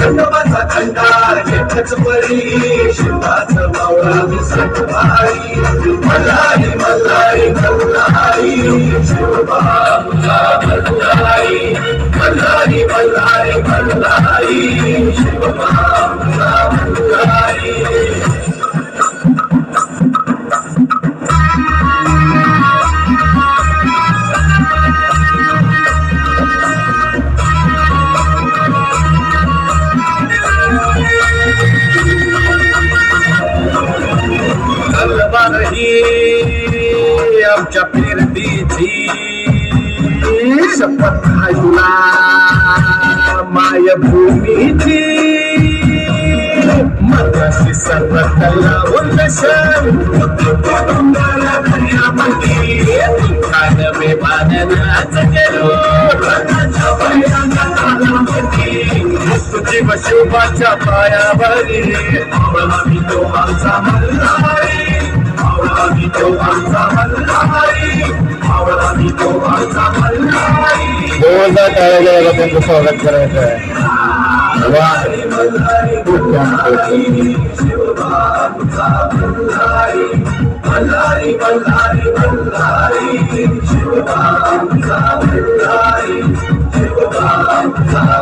खंडोबाचा खंडार एकच परी शिवाचा मावळा मी सटवाई मल्हारी मल्हारी मल्हारी शिवबा मल्हारी मल्हारी मल्हारी मल्हारी शिवबा मल्हारी आमच्या फिरतीची शपथ आहे तुला मायभूमीची मनाशी सर्वत्र लावून खानवे बांधनाच गेलो तुझी शिवाच्या पायावरी मी तो आमचा मल्हारी मी तो आमचा मल्हारी मी तो आमचा मल्हारी जोरदार टाळ्या गेला त्यांचं स्वागत करायचं आहे मल्हारी मल्हारी मल्हारी शिवबा आमचा मल्हारी मल्हारी मल्हारी मल्हारी शिवबा आमचा मल्हारी शिवबा आमचा